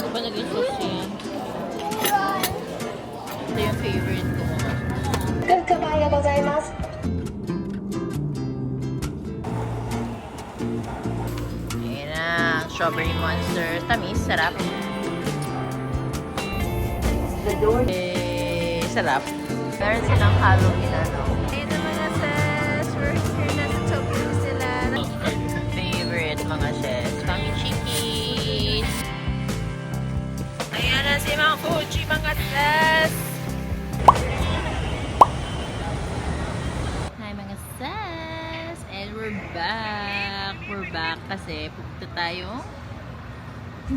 Ano ba naging sauce yan? Ito yung favorite ko. グッドバイがございます。 Ayan na. Strawberry monster. Tamis. Sarap. Sarap. Meron silang Halloween ano. Ayun na mga sis. We're here na sa Tokyo sila. Favorite mga sis. Kami chickies. Ayan na si mga Fuji mga sis. Hi mga sis. And we're back. We're back kasi pupunta tayo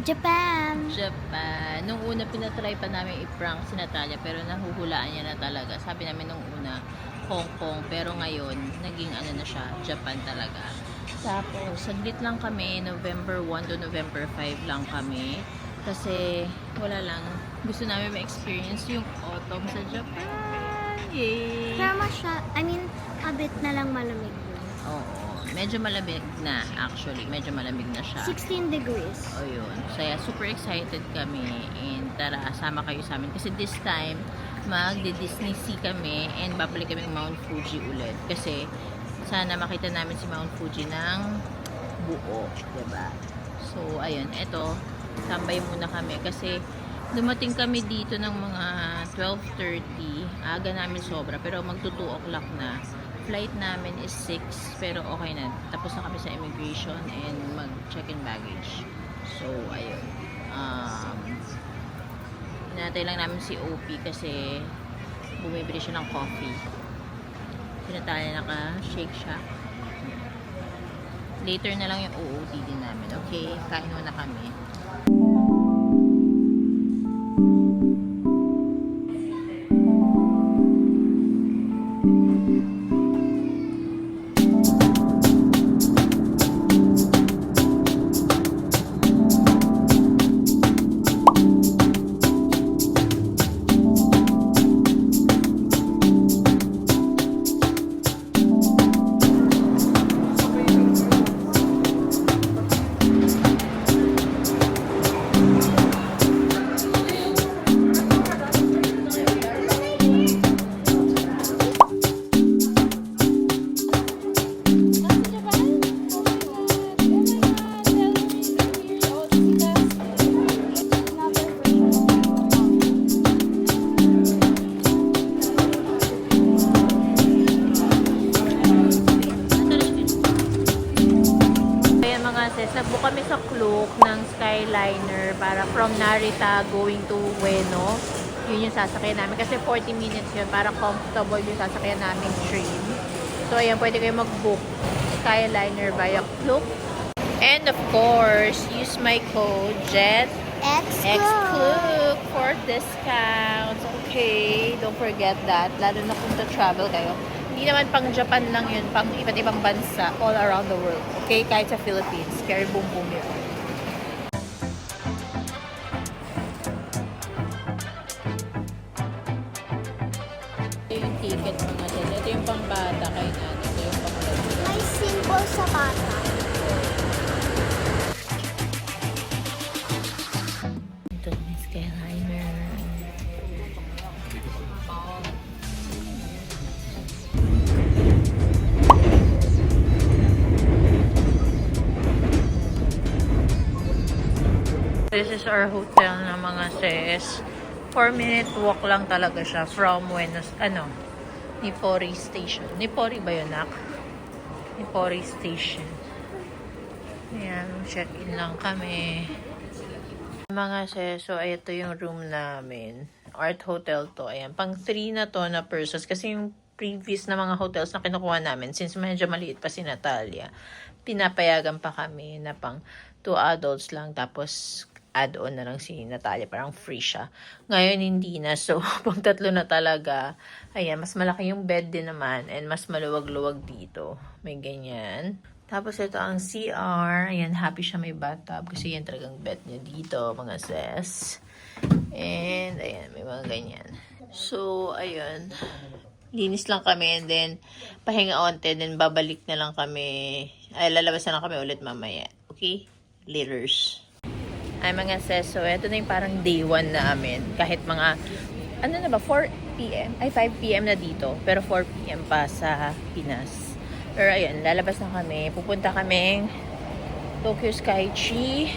Japan. Japan. Nung una, pinatry pa namin i-prank si Natalia, pero nahuhulaan niya na talaga. Sabi namin nung una, Hong Kong, pero ngayon, naging ano na siya, Japan talaga. Tapos, saglit lang kami, November 1 to November 5 lang kami. Kasi, wala lang. Gusto namin ma-experience yung autumn sa Japan. Yay! Pero a bit na lang malamig yun. Oo. Medyo malamig na, actually. Medyo malamig na siya. 16 degrees. O yun. Kaya super excited kami. And tara, sama kayo sa amin. Kasi this time, magdi-Disney Sea kami and babalik kami Mount Fuji ulit. Kasi sana makita namin si Mount Fuji ng buo. Diba? So, ayun. Eto, tambay muna kami. Kasi dumating kami dito ng mga 12:30. Aga namin sobra. Pero magto 2 o'clock na. Flight namin is 6, pero okay na. Tapos na kami sa immigration and mag-check-in baggage. So, ayun. Hinatay lang namin si OP kasi bumibili siya ng coffee. Pinataya naka-shake siya. Later na lang yung OOTD namin. Okay, kain muna kami. Nagbook kami sa Klook ng Skyliner para from Narita going to Ueno. Yun yung sasakyan namin kasi 40 minutes yun para comfortable yung sasakyan namin train. So ayan, pwede kayo mag-book Skyliner via Klook. And of course, use my code JET-XCLOOK for discounts. Okay, don't forget that. Lalo na kung travel kayo. Hindi naman pang Japan lang yun, pang iba't ibang bansa all around the world. Okay, kahit sa Philippines. Kaya boom boom yun. Ito yung ticket mga dyan. Ito yung pang bata kay nanay. Ito yung pang bata. May symbol sa bata. Ito may Skyliner. This is our hotel na mga sis. 4-minute walk lang talaga siya from Nippori Station. Nippori ba yun, Nak? Nippori Station. Ayan, check-in lang kami. Mga sis, so ito yung room namin. Art hotel to. Ayan, pang 3 na to na persons. Kasi yung previous na mga hotels na kinukuha namin, since medyo maliit pa si Natalia, pinapayagan pa kami na pang 2 adults lang. Tapos add-on na lang si Natalia. Parang free siya. Ngayon, hindi na. So, pang 3 na talaga. Ayan, mas malaki yung bed din naman. And mas maluwag-luwag dito. May ganyan. Tapos, ito ang CR. Ayan, happy siya may bathtub. Kasi yan talagang bed niya dito, mga sis. And, ayan, may mga ganyan. So, ayun. Linis lang kami. And then, pahinga onte. Then, babalik na lang kami. Ay, lalabas na lang kami ulit mamaya. Okay? Laters. Ay mga sis, so ito na yung parang day 1 namin. Kahit mga, ano na ba, 4 p.m. Ay 5 p.m. na dito. Pero 4 p.m. pa sa Pinas. Pero ayun, lalabas na kami. Pupunta kaming Tokyo Skytree.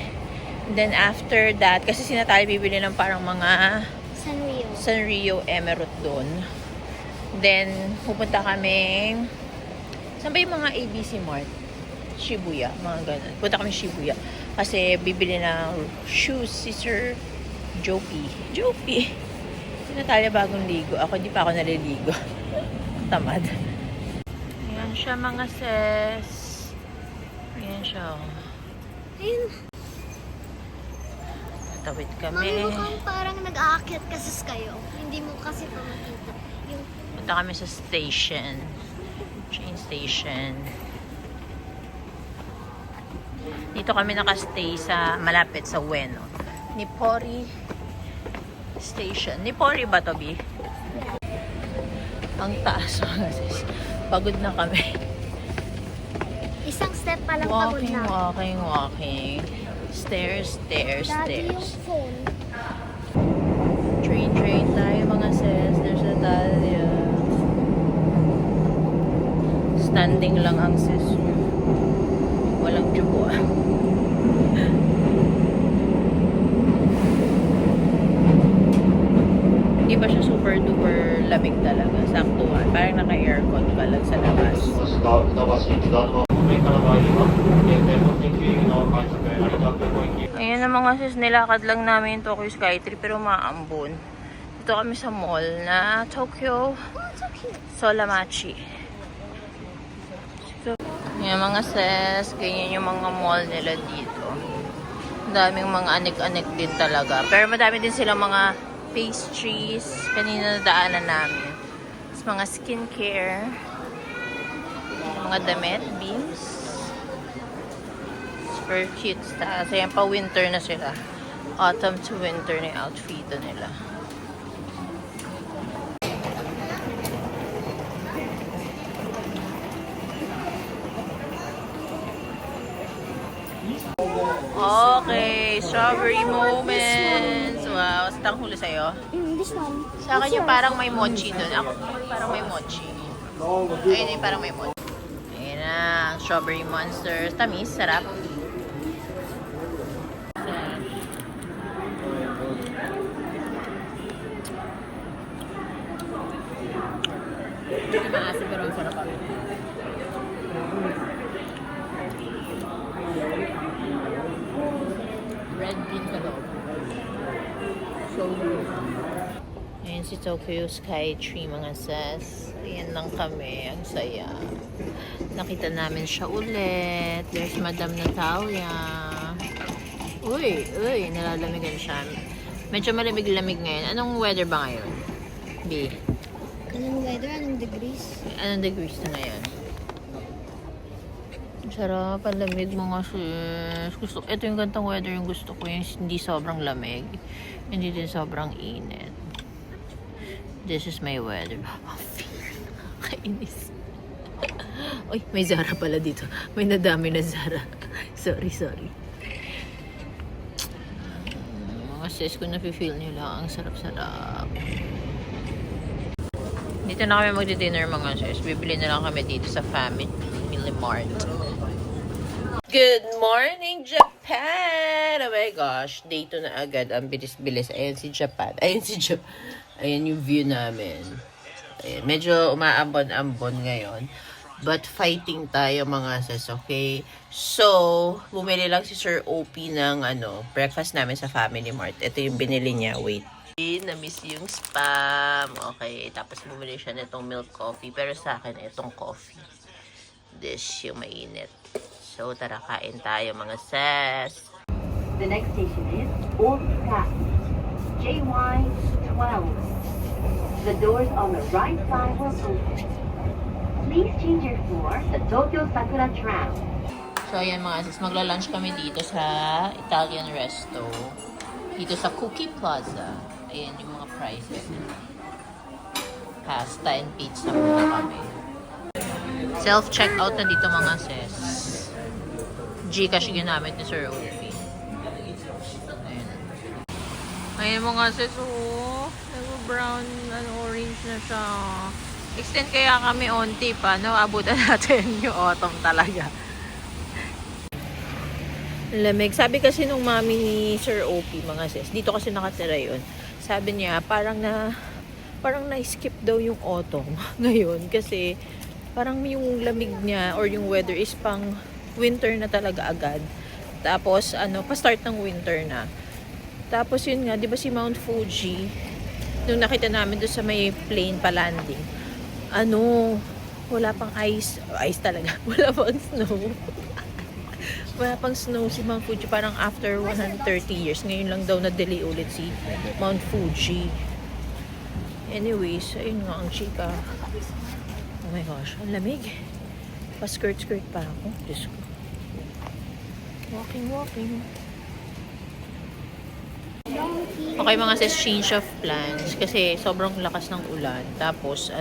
Then after that, kasi sinatali bibili ng parang mga Sanrio. Sanrio Emerald doon. Then pupunta kaming, saan ba yung mga ABC Mart? Shibuya, mga ganun. Punta kami Shibuya. Kasi bibili ng shoes si Sir Jopi. Jopi! Si Natalia bagong ligo. Ako hindi pa ako naliligo. Tamad. Ayan siya mga sis. Ayan siya. Ayun. Tawid Mami, kami. mukhang parang nag-aakyat ka sa Skyo. Hindi mo kasi pa makita. Yung Punta kami sa station. Train station. Dito kami nakastay sa malapit sa Ueno. Nippori Station. Nippori ba to, Bi? Ang taas mga sis. Pagod na kami. isang step pa lang pagod Walking, na. walking, walking. Stairs, stairs, Daddy, yung stairs. phone. Train tayo mga sis. There's a Natalia. Standing lang ang sis. Walang tsubo. Hindi ba siya super duper lamig talaga? Saktuhan. Parang naka-aircon ka lang sa labas. Ayan na mga sis, nilakad lang namin yung Tokyo Skytree pero maambon. Dito kami sa mall na Tokyo Oh, so cute. Solamachi. So, ayan mga sis, ganyan yung mga mall nila dito. Daming mga anik-anik din talaga. Pero madami din silang mga pastries. Kanina nadaanan namin. Tapos mga skincare. Mga damit, beams. Super cute. Tapos ayan pa winter na sila. Autumn to winter na yung outfit nila. Okay, strawberry moments. Wow, saan huli sa'yo? This one. Sa akin yung parang may mochi doon. Ako parang may mochi. Ayun yung parang may mochi. Ayun na, strawberry monsters. Tamis, sarap. Hindi maasim pero ang sarap. Red bean ka daw. So good. Ayan si Tokyo Skytree mga sis. Ayan lang kami. Ang saya. Nakita namin siya ulit. There's Madam Natalia. Uy, nalalamigan siya. Medyo malamig-lamig ngayon. Anong weather ba ngayon? B. Anong weather? Anong degrees? Anong degrees na ngayon? Sarap, ang lamig mga sis. Ito yung gantong weather yung gusto ko. Yung hindi sobrang lamig. Hindi din sobrang init. This is my weather. Kainis. Uy, may Zara pala dito. May nadami na Zara. sorry. Mga sis ko nafe-feel nila. Ang sarap-sarap. Dito na kami magdi-dinner mga sis. Bibili na lang kami dito sa Family Mart. Good morning, Japan! Oh my gosh, day 2 na agad. Ang bilis-bilis. Ayan si Japan. Ayan yung view namin. Ayan, medyo umaambon-ambon ngayon. But fighting tayo mga sis, okay? So, bumili lang si Sir OP ng breakfast namin sa Family Mart. Ito yung binili niya. Wait. Na-miss yung spam. Okay, tapos bumili siya nitong milk coffee. Pero sa akin, itong coffee. This yung mainit. So, tara, kain tayo mga sis. The next station is Osaka. JY12. The doors on the right side will open. Please change your floor to Tokyo Sakura Tram. So, ayan mga sis, magla-lunch kami dito sa Italian resto. Dito sa Cookie Plaza. Ayan yung mga prices. Pasta and pizza muna kami. Self-checkout na dito mga sis. Gcash ginamit ni Sir OP. Ngayon mo nga sis, oh. Nag-brown, orange na siya. Extend kaya kami onti pa, no? Abutan natin yung autumn talaga. Lamig. Sabi kasi nung mami ni Sir OP, mga sis, dito kasi nakatira yun. Sabi niya, parang na-skip daw yung autumn ngayon kasi parang yung lamig niya or yung weather is pang winter na talaga agad. Tapos, pa-start ng winter na. Tapos yun nga, di ba si Mount Fuji, nung nakita namin doon sa may plane pa landing, wala pang ice talaga. Wala pang snow. Wala pang snow si Mount Fuji. Parang after 130 years, ngayon lang daw na-delay ulit si Mount Fuji. Anyways, ayun nga ang chika. Oh my gosh, ang lamig. Pa-skirt-skirt pa ako. Diyos ko. Walking. Okay mga sis, change of plans. Kasi sobrang lakas ng ulan. Tapos,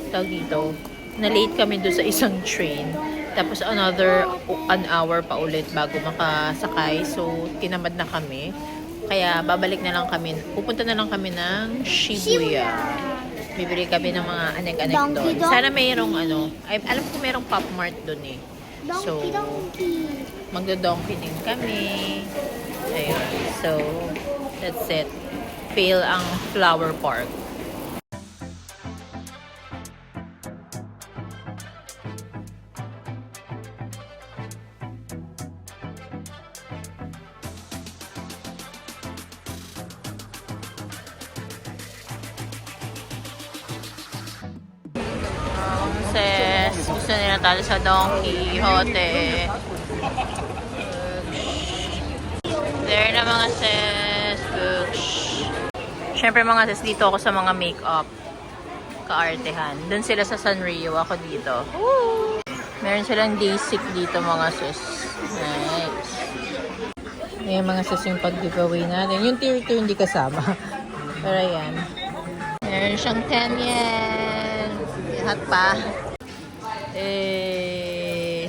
tawag dito, na-late kami doon sa isang train. Tapos another an hour pa ulit bago makasakay. So, tinamad na kami. Kaya babalik na lang kami. Pupunta na lang kami ng Shibuya. Bibili kami ng mga anek-anek doon. Sana mayroong alam ko mayroong Pop Mart doon eh. So, magdo-donkey din kami. Ayun. So, that's it. Fail ang Flower Park. Sis, gusto nila talo sa Don Quixote. There na mga sis. Siyempre mga sis, dito ako sa mga makeup. Kaartehan. Doon sila sa Sanrio. Ako dito. Woo! Meron silang day sick dito mga sis. Nice. Ayan mga sis yung pag-giveaway natin. Yung tier 2 hindi kasama. Pero ayan. Meron siyang 10 yen. Hot pa.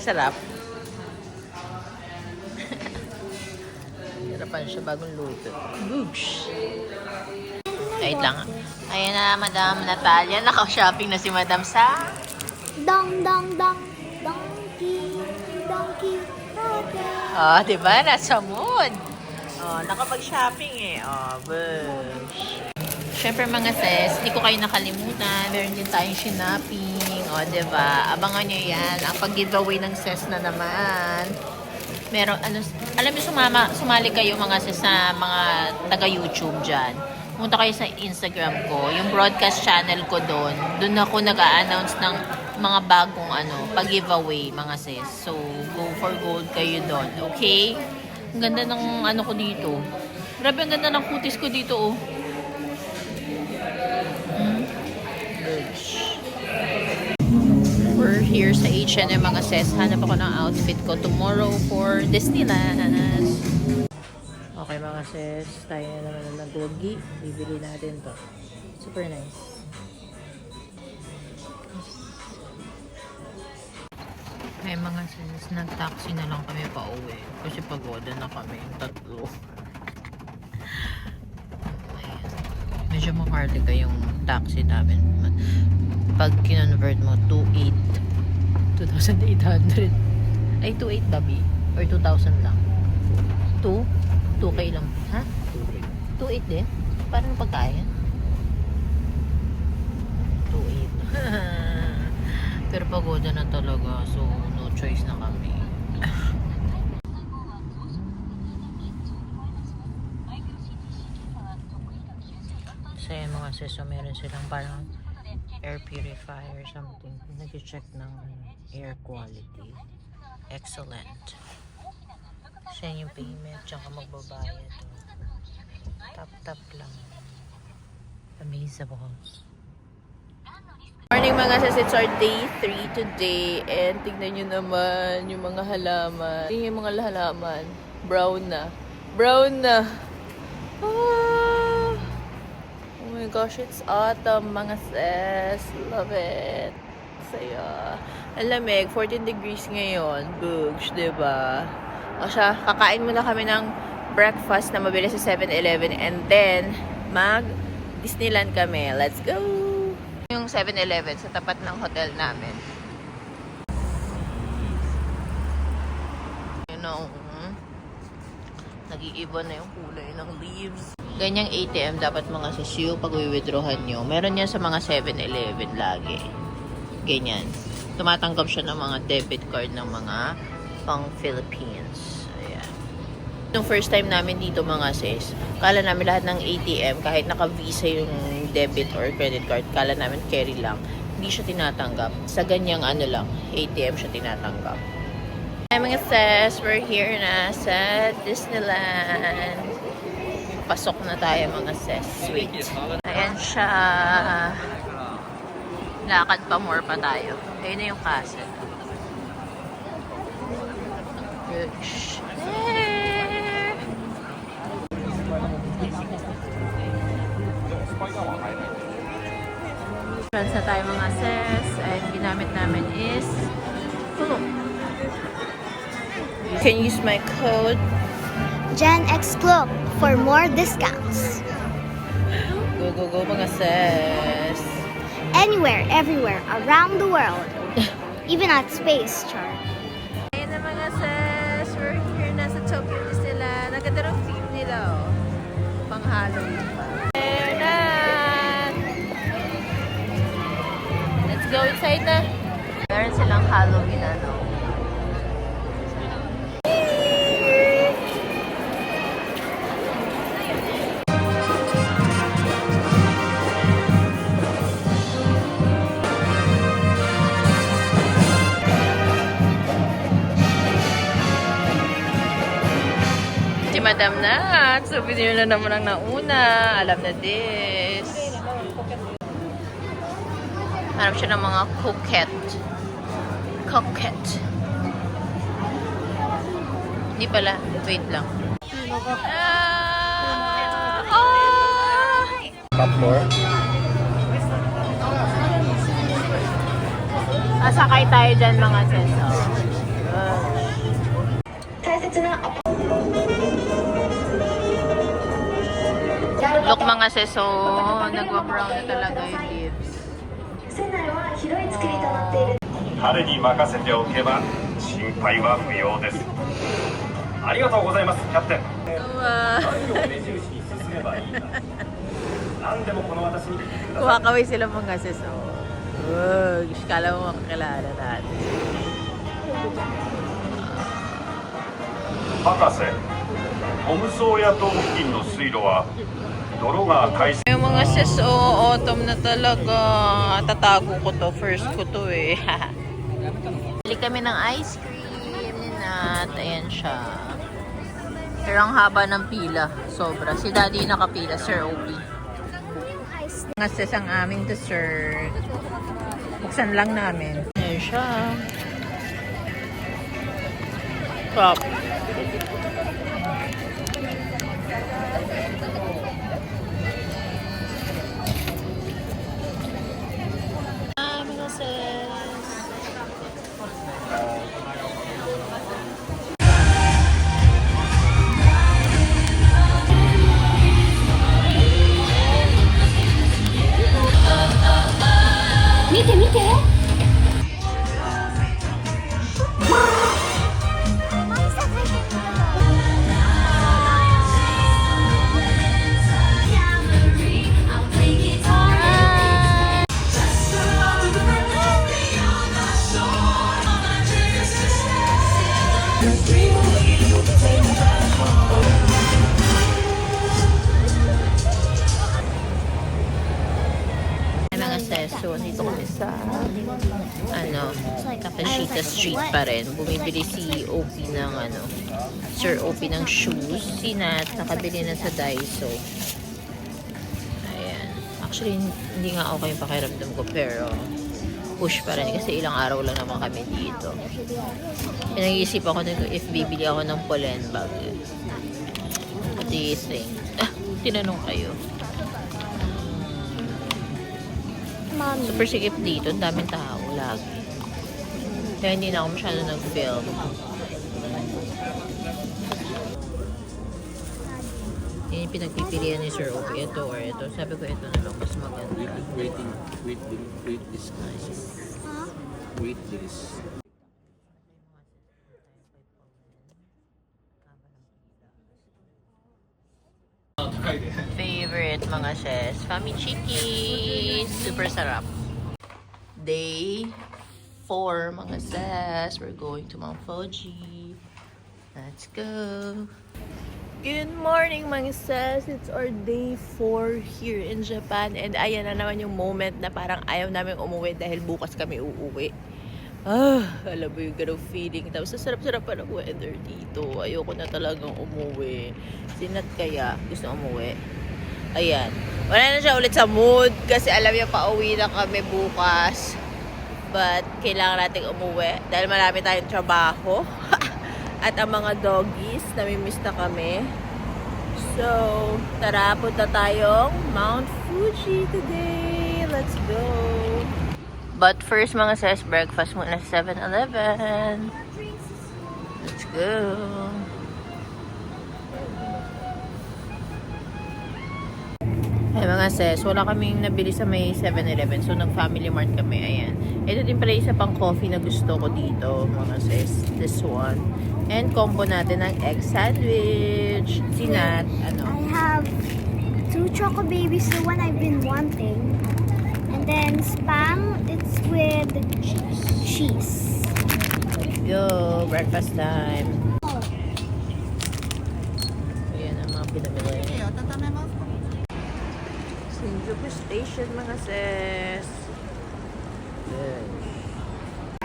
Sarap. Hirapan siya bagong luto. Boosh! Wait lang. Ayan na, Madam Natalia. Naka-shopping na si Madam sa... Donkey. Oh, diba? Nasa mood. Oh, nakapag-shopping eh. Oh, bush. Siyempre mga sis, hindi ko kayo nakalimutan. Meron din tayong shinaping. O, diba? Abangan nyo yan. Ang pag-giveaway ng sis na naman. Meron, alam nyo, sumali kayo mga sis sa mga taga-YouTube dyan. Pumunta kayo sa Instagram ko. Yung broadcast channel ko doon. Doon ako nag-a-announce ng mga bagong pag-giveaway mga sis. So, go for gold kayo doon. Okay? Ang ganda ng ko dito. Grabe, ang ganda ng kutis ko dito, oh. We're here sa H&M mga sis. Hanap ako ng outfit ko tomorrow for Disneyland. Okay mga sis, tayo na naman ng gogi. Bibili natin to. Super nice. Okay mga sis, nag-taxi na lang kami pa uwi. Kasi pagoda na kami yung tatlo. Medyo maharlika yung taxi namin. Pag kinonvert mo, 2,800. Ay, 2,800 babi. Or 2,000 lang. 2K lang. Ha? 2,800 din? Paano pagkaya? 2,800. Pero pagoda na talaga. So, no choice na kami. So, yan mga sis, so meron silang parang air purifier or something. Nag-check ng air quality. Excellent. Siya yung payment, tsaka magbabayad. Tap-tap lang. Amazable. Morning mga sis, it's our day 3 today. And tignan nyo naman yung mga halaman. Tingnan yung mga halaman. Brown na. Brown na. Oh my gosh, it's autumn mga sis. Love it. Saya. Ang lamig, 14 degrees ngayon. Bugs, diba? O siya, kakain muna kami ng breakfast na mabili sa 7-Eleven and then mag-Disneyland kami. Let's go! Yung 7-Eleven sa tapat ng hotel namin. You know, nag-iiba na yung kulay ng leaves. Ganyang ATM dapat mga sisiyo pag withdrawhan nyo. Meron yan sa mga 7-Eleven lagi. Ganyan. Tumatanggap siya ng mga debit card ng mga pang Philippines. Ayan. Yung first time namin dito mga sis, kala namin lahat ng ATM, kahit naka-visa yung debit or credit card, kala namin carry lang. Hindi siya tinatanggap. Sa ganyang ano lang, ATM siya tinatanggap. Hi mga sis, we're here na sa Disneyland. Pasok na tayo mga sis. Sweet. Ayan siya. Lakad pa more pa tayo. Ayun na yung castle. There! Friends na tayo mga sis. And ginamit namin is you can use my code Gen X Club for more discounts. Go, go, go mga sis. Anywhere, everywhere, around the world. Even at Space Char. Ayun na mga sis. We're here na sa Tokyo Disneyland. Naganda ng theme nila oh. Pang Halloween pa. Ayun na! Let's go inside na. Meron silang Halloween ano. Si Madam Nat, souvenir na naman ang nauna. Alam na this. Hanap siya ng mga coquette. Coquette. Hindi pala. Wait lang. Top floor. Sakay tayo dyan mga sis. Look mga sis, so nagwa-brown na talaga yung leaves. 彼に任せておけば心配は不要です。ありがとうございます、キャプテン。 Wow. 何を目印に進めばいいか。何でもこの私に。 Kumakaway sila mga sis. Wow, kala mo makakilala natin. 博士、ゴム層や塔付近の水路は泥が海水。 Yung mga sis, autumn na talaga. Tatago ko to. First ko to eh. Bili kami ng ice cream ni Nat. Ayan siya. Pero ang haba ng pila. Sobra. Si Daddy nakapila, Sir Opie. Mga sis, ang aming dessert. Buksan lang namin. Ayan siya. Top. Mga sis. Mite, mite! Mga sis, so dito kami sa Takashita Street pa rin. Bumibili si OP ng Sir OP ng shoes. Si Nat nakabili na sa Daiso. Ayan. Actually, hindi nga okay yung pakiramdam ko pero push pa rin kasi ilang araw lang naman kami dito. Pinag-iisip ako if bibili ako ng pollen bag. What do you think? Tinanong kayo. Mommy. Super sikip dito. Ang daming tao. Lagi. Kaya hindi na ako masyado nag-film. Yun yung pinagpipilian ni Sir Opie. Ito or ito. Sabi ko ito na lang. Mas maganda. Wait this guys. Huh? Wait this. Favorite mga sis. Famichiki. Super sarap. Day 4 mga sis. We're going to Mount Fuji. Let's go. Good morning mga sis. It's our day 4 here in Japan. And ayan na naman yung moment na parang ayaw namin umuwi dahil bukas kami uuwi. Alam mo yung ganong feeling. Tapos sarap-sarap pa ng weather dito. Ayoko na talagang umuwi. Sinat kaya gusto umuwi. Ayan. Wala na siya ulit sa mood kasi alam niya pauwi na kami bukas. But kailangan nating umuwi dahil marami tayong trabaho. At ang mga doggies, namimiss na kami. So, tara, punta tayong Mount Fuji today. Let's go! But first mga sis, breakfast muna sa 7-Eleven. Let's go! Ay mga sis, wala kaming nabili sa may 7-Eleven. So nag-family mart kami, ayan. Ito din pala isa pang coffee na gusto ko dito, mga sis. This one. And combo natin ng egg sandwich. Sinat, ano? I have 2 choco babies, the one I've been wanting. And then spam, it's with cheese. Let's go! Breakfast time. Ayan ang mga pinamili. Shinjuku Station mga sis.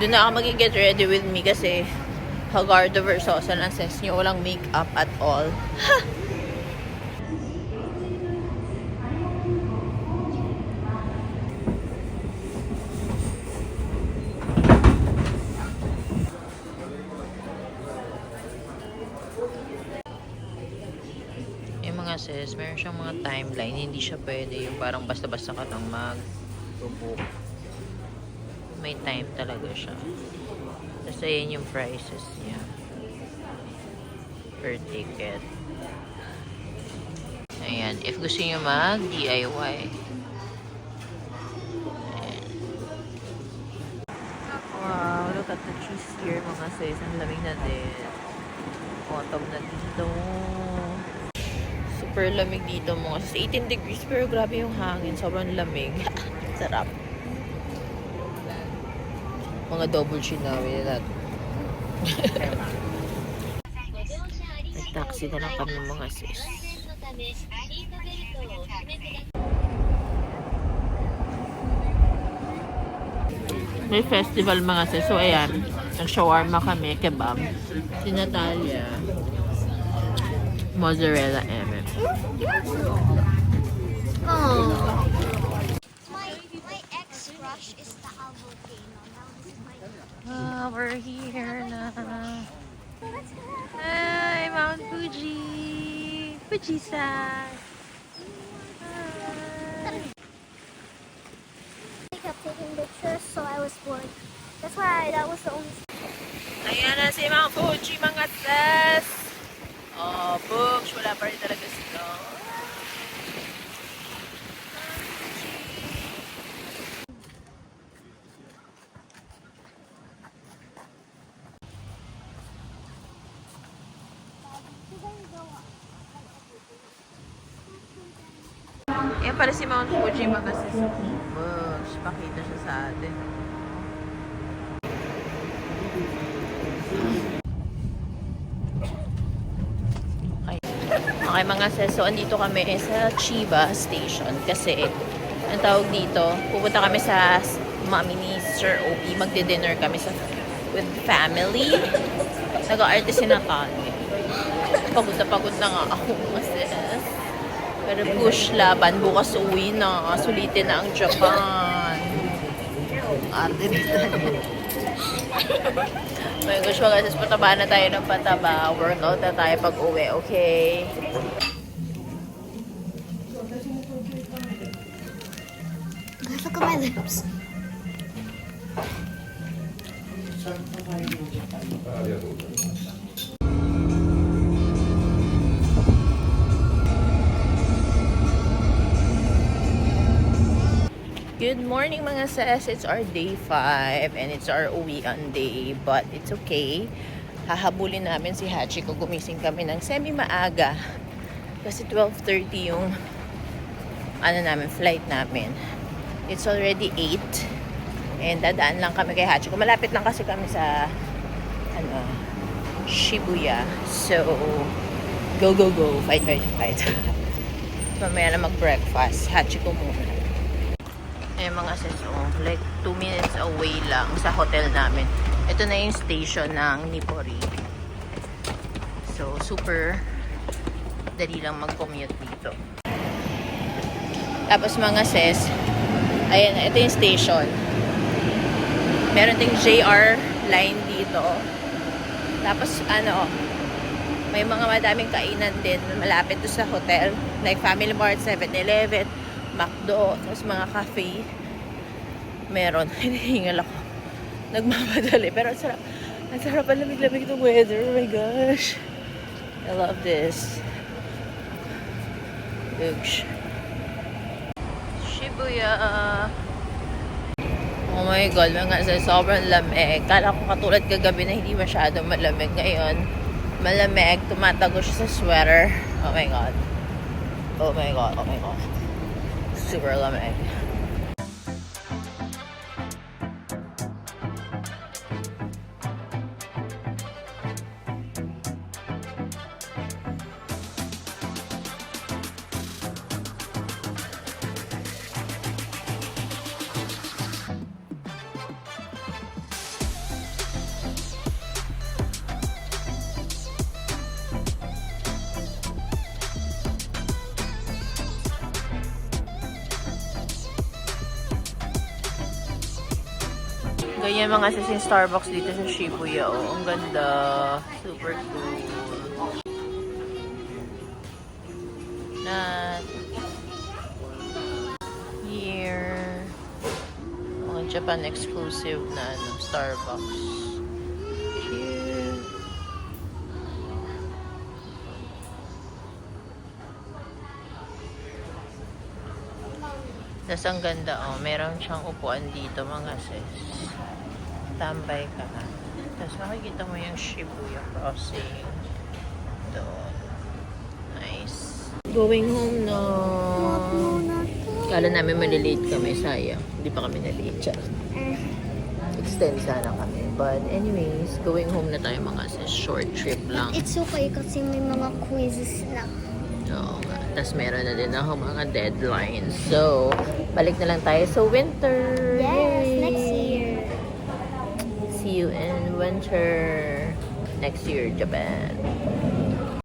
Doon na ako mag-get ready with me kasi Hagardo Versosa lang sis nyo. Walang makeup at all. Yung mga sis, meron siyang mga timeline. Hindi siya pwede yung parang basta-basta ka lang mag-book. May time talaga siya. Tapos ayan yung prices niya. Per ticket. Ayan. If gusto nyo mag-DIY. Ayan. Wow, look at the trees here mga sis. Ang lamig na din. Autumn na dito. Super lamig dito mga sis. 18 degrees pero grabe yung hangin. Sobrang lamig. Sarap. Mga double chin namin na nag-taxi na lang kami mga sis. May festival mga sis. So ayan, nag-shawarma kami, kebab. Si Natalia, mozzarella MM. Oh. My ex-crush is Taal Volcano. Now this is my We're here na. Hi, Mount Fuji. Fuji-san. I kept taking pictures, so I was bored. That's why that was the only. Ayan na si Mount Fuji mga sis. Oh, books. Wala pa rin talaga sila. Yan pala si Mount Fuji mga sis. Books. Pakita siya sa atin. Okay mga sis, so andito kami sa Chiba Station kasi ang tawag dito, pupunta kami sa mami ni Sir Opie, magdi-dinner kami sa with family. Nag-aarte si Natalia. Pagod na nga ako mga sis. Pero push laban, bukas uwi na, sulitin na ang Japan. Arte dito. My gosh, mga sis, pataba na tayo ng pataba. Workout na tayo pag uwi, okay? Look at my lips. Good morning mga sis. It's our day 5 and it's our uwian day. But it's okay. Hahabulin namin si Hachiko. Gumising kami ng semi-maaga. Kasi 12:30 yung flight namin. It's already 8. And dadaan lang kami kay Hachiko. Malapit lang kasi kami sa Shibuya. So, go. Fight. Mamaya na mag-breakfast. Hachiko muna. Mga sis, like 2 minutes away lang sa hotel namin. Ito na yung station ng Nippori. So, super dali lang mag-commute dito. Tapos mga sis, ayan, ito yung station. Meron ding JR line dito. Tapos, may mga madaming kainan din malapit to sa hotel. Like Family Mart, 7-Eleven, McDo, tapos mga cafe. Meron. Hinihingal ako. Nagmamadali. Pero ang sarap. Ang sarap ang lamig-lamig ng weather. Oh my gosh. I love this. Oops. Shibuya. Oh my God. Mga sa sobrang lamig. Kala ko katulad kagabi na hindi masyadong malamig. Ngayon, malamig. Tumatago siya sa sweater. Oh my God. Oh my God. Super lamig. Ganyan mga sis yung Starbucks dito sa Shibuya. Oh, ang ganda. Super cool. Here. Mga Japan exclusive na Starbucks. Here. Tapos ang ganda, meron siyang upuan dito mga sis. Tambay ka. Tapos makikita mo yung Shibuya crossing. Doon. Nice. Going home na. Kala namin malilate kami. Sayang. Hindi pa kami nalate. Extend sana kami. But anyways, going home na tayo mga sis. Short trip lang. It's okay kasi may mga quizzes lang. Oo nga. Tapos meron na din ako mga deadlines. So, balik na lang tayo sa winter. Yes, Yay! next year. See you in winter next year, Japan.